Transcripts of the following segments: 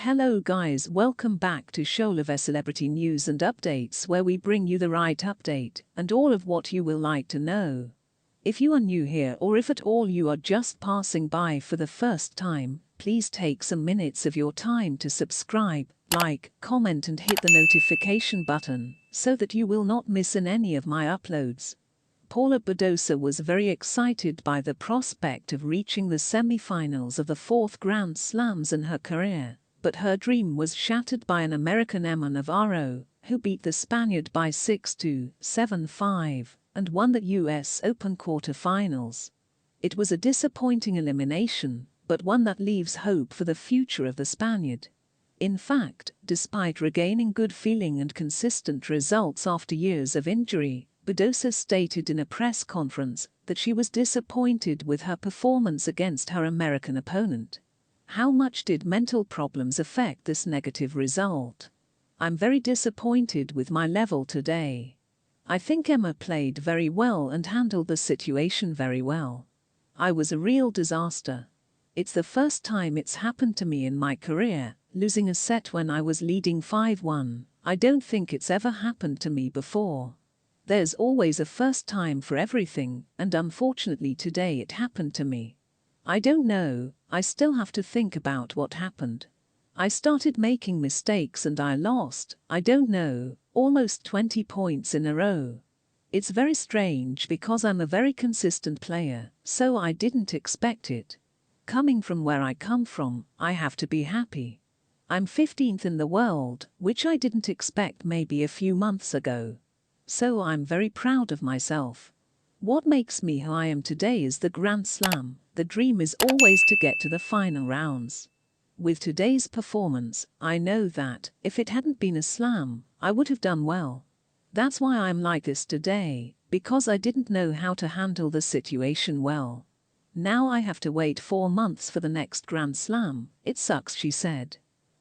Hello guys, welcome back to Sholove Celebrity News and Updates, where we bring you the right update and all of what you will like to know. If you are new here, or if at all you are just passing by for the first time, please take some minutes of your time to subscribe, like, comment and hit the notification button so that you will not miss any of my uploads. Paula Badosa was very excited by the prospect of reaching the semi-finals of the 4th Grand Slams in her career, but her dream was shattered by an American Emma Navarro, who beat the Spaniard by 6-2, 7-5, and won the US Open quarter-finals. It was a disappointing elimination, but one that leaves hope for the future of the Spaniard. In fact, despite regaining good feeling and consistent results after years of injury, Badosa stated in a press conference that she was disappointed with her performance against her American opponent. How much did mental problems affect this negative result? I'm very disappointed with my level today. I think Emma played very well and handled the situation very well. I was a real disaster. It's the first time it's happened to me in my career, losing a set when I was leading 5-1. I don't think it's ever happened to me before. There's always a first time for everything, and unfortunately today it happened to me. I don't know, I still have to think about what happened. I started making mistakes and I lost, I don't know, almost 20 points in a row. It's very strange because I'm a very consistent player, so I didn't expect it. Coming from where I come from, I have to be happy. I'm 15th in the world, which I didn't expect maybe a few months ago. So I'm very proud of myself. What makes me who I am today is the Grand Slam. The dream is always to get to the final rounds. With today's performance, I know that, if it hadn't been a slam, I would have done well. That's why I'm like this today, because I didn't know how to handle the situation well. Now I have to wait 4 months for the next Grand Slam. It sucks, she said.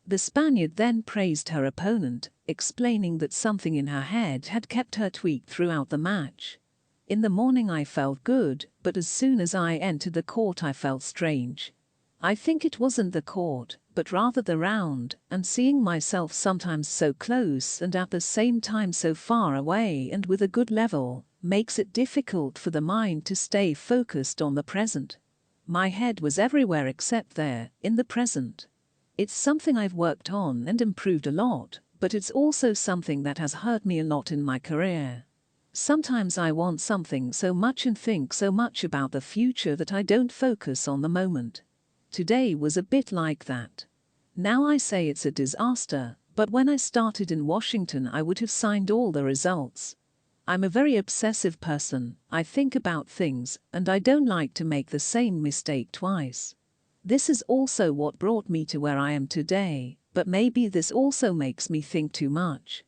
The Spaniard then praised her opponent, explaining that something in her head had kept her tweaked throughout the match. In the morning I felt good, but as soon as I entered the court I felt strange. I think it wasn't the court, but rather the round, and seeing myself sometimes so close and at the same time so far away and with a good level, makes it difficult for the mind to stay focused on the present. My head was everywhere except there, in the present. It's something I've worked on and improved a lot, but it's also something that has hurt me a lot in my career. Sometimes I want something so much and think so much about the future that I don't focus on the moment. Today was a bit like that. Now I say it's a disaster, but when I started in Washington I would have signed all the results. I'm a very obsessive person, I think about things, and I don't like to make the same mistake twice. This is also what brought me to where I am today, but maybe this also makes me think too much.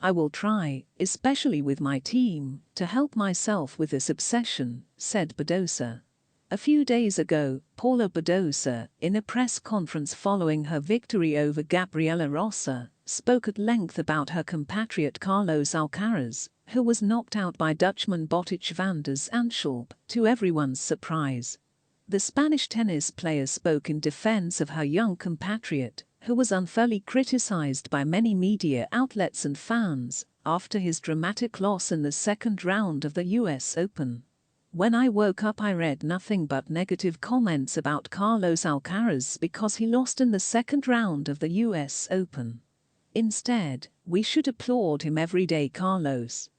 I will try, especially with my team, to help myself with this obsession, said Badosa. A few days ago, Paula Badosa, in a press conference following her victory over Gabriela Rosa, spoke at length about her compatriot Carlos Alcaraz, who was knocked out by Dutchman Botic van der Zandschulp, to everyone's surprise. The Spanish tennis player spoke in defense of her young compatriot, who was unfairly criticized by many media outlets and fans after his dramatic loss in the second round of the US Open. When I woke up I read nothing but negative comments about Carlos Alcaraz because he lost in the second round of the US Open. Instead, we should applaud him every day, Carlos.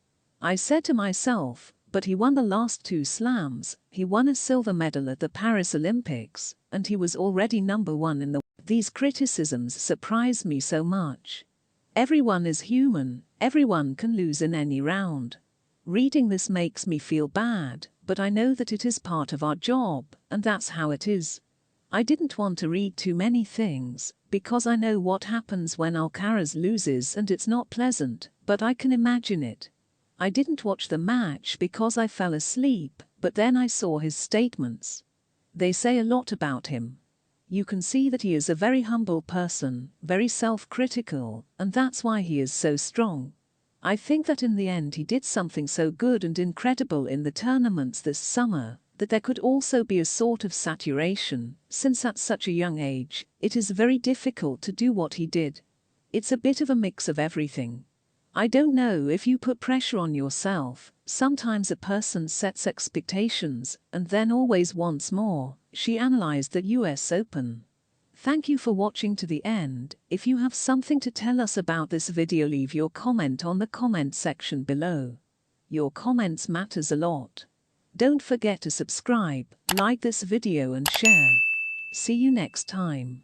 I said to myself, but he won the last 2 slams, he won a silver medal at the Paris Olympics, and he was already number 1 in the world. These criticisms surprise me so much. Everyone is human, everyone can lose in any round. Reading this makes me feel bad, but I know that it is part of our job, and that's how it is. I didn't want to read too many things, because I know what happens when Alcaraz loses and it's not pleasant, but I can imagine it. I didn't watch the match because I fell asleep, but then I saw his statements. They say a lot about him. You can see that he is a very humble person, very self-critical, and that's why he is so strong. I think that in the end he did something so good and incredible in the tournaments this summer, that there could also be a sort of saturation, since at such a young age, it is very difficult to do what he did. It's a bit of a mix of everything. I don't know if you put pressure on yourself. Sometimes a person sets expectations and then always wants more. She analyzed the US Open. Thank you for watching to the end. If you have something to tell us about this video, leave your comment on the comment section below. Your comments matters a lot. Don't forget to subscribe, like this video and share. See you next time.